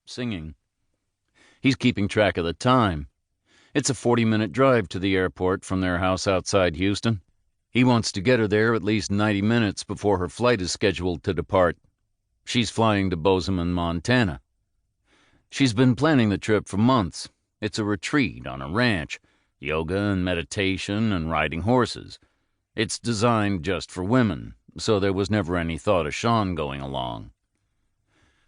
singing. He's keeping track of the time. It's a 40-minute drive to the airport from their house outside Houston. He wants to get her there at least 90 minutes before her flight is scheduled to depart. She's flying to Bozeman, Montana. She's been planning the trip for months. It's a retreat on a ranch, yoga and meditation and riding horses. It's designed just for women, so there was never any thought of Sean going along.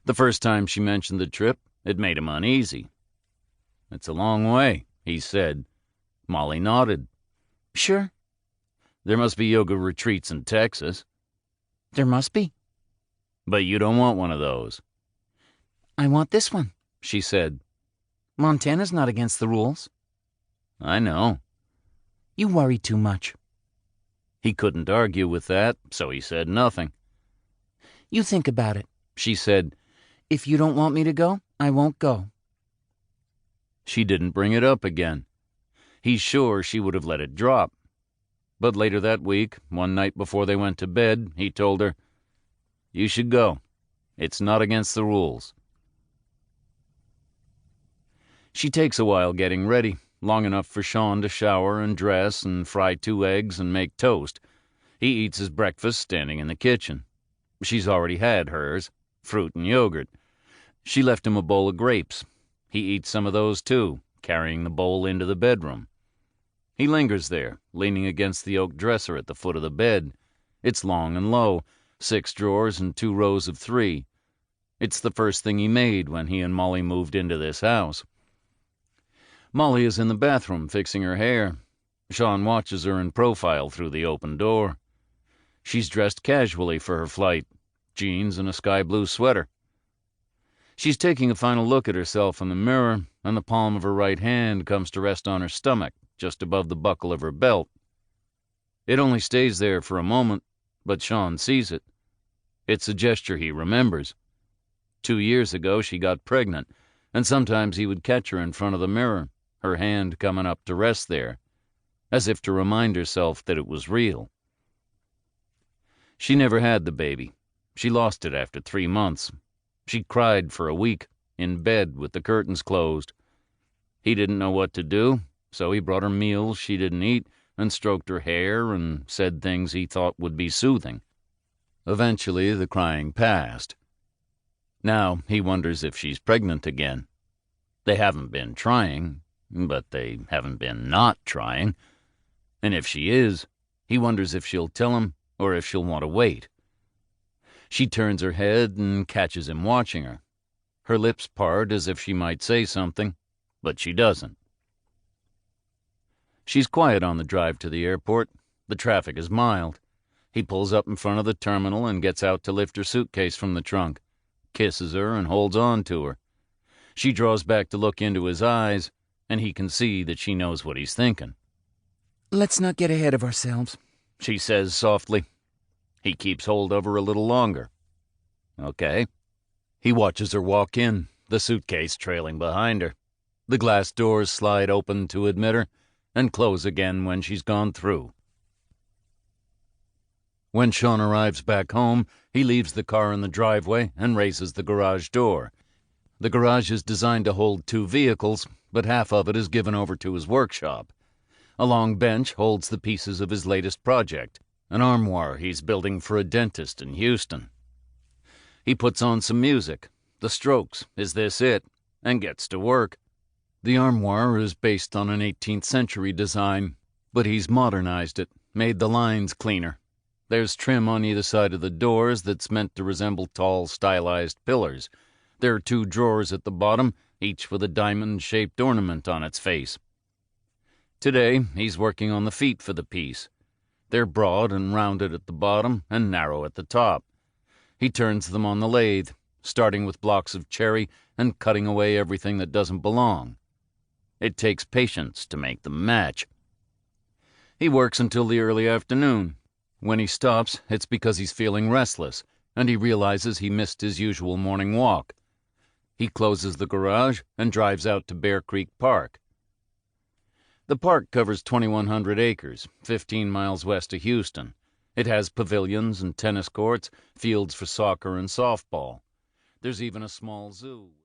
The first time she mentioned the trip, it made him uneasy. "It's a long way," he said. Molly nodded. "Sure." "There must be yoga retreats in Texas." "There must be." "But you don't want one of those." "I want this one," she said. "Montana's not against the rules." "I know." "You worry too much." He couldn't argue with that, so he said nothing. "You think about it," she said. "If you don't want me to go, I won't go." She didn't bring it up again. He's sure she would have let it drop. But later that week, one night before they went to bed, he told her, "You should go. It's not against the rules." She takes a while getting ready, long enough for Sean to shower and dress and fry 2 eggs and make toast. He eats his breakfast standing in the kitchen. She's already had hers, fruit and yogurt. She left him a bowl of grapes. He eats some of those too, carrying the bowl into the bedroom. He lingers there, leaning against the oak dresser at the foot of the bed. It's long and low, 6 drawers and 2 rows of 3. It's the first thing he made when he and Molly moved into this house. Molly is in the bathroom fixing her hair. Sean watches her in profile through the open door. She's dressed casually for her flight, jeans and a sky blue sweater. She's taking a final look at herself in the mirror, and the palm of her right hand comes to rest on her stomach, just above the buckle of her belt. It only stays there for a moment, but Sean sees it. It's a gesture he remembers. 2 years ago she got pregnant, and sometimes he would catch her in front of the mirror, her hand coming up to rest there, as if to remind herself that it was real. She never had the baby. She lost it after 3 months. She cried for a week, in bed with the curtains closed. He didn't know what to do, so he brought her meals she didn't eat and stroked her hair and said things he thought would be soothing. Eventually, the crying passed. Now he wonders if she's pregnant again. They haven't been trying, but they haven't been not trying. And if she is, he wonders if she'll tell him or if she'll want to wait. She turns her head and catches him watching her. Her lips part as if she might say something, but she doesn't. She's quiet on the drive to the airport. The traffic is mild. He pulls up in front of the terminal and gets out to lift her suitcase from the trunk, kisses her and holds on to her. She draws back to look into his eyes, and he can see that she knows what he's thinking. "Let's not get ahead of ourselves," she says softly. He keeps hold of her a little longer. Okay. He watches her walk in, the suitcase trailing behind her. The glass doors slide open to admit her, and close again when she's gone through. When Sean arrives back home, he leaves the car in the driveway and raises the garage door. The garage is designed to hold 2 vehicles, but half of it is given over to his workshop. A long bench holds the pieces of his latest project, an armoire he's building for a dentist in Houston. He puts on some music, The Strokes, Is This It?, and gets to work. The armoire is based on an 18th century design, but he's modernized it, made the lines cleaner. There's trim on either side of the doors that's meant to resemble tall, stylized pillars. There are 2 drawers at the bottom, each with a diamond-shaped ornament on its face. Today, he's working on the feet for the piece. They're broad and rounded at the bottom and narrow at the top. He turns them on the lathe, starting with blocks of cherry and cutting away everything that doesn't belong. It takes patience to make them match. He works until the early afternoon. When he stops, it's because he's feeling restless, and he realizes he missed his usual morning walk. He closes the garage and drives out to Bear Creek Park. The park covers 2,100 acres, 15 miles west of Houston. It has pavilions and tennis courts, fields for soccer and softball. There's even a small zoo.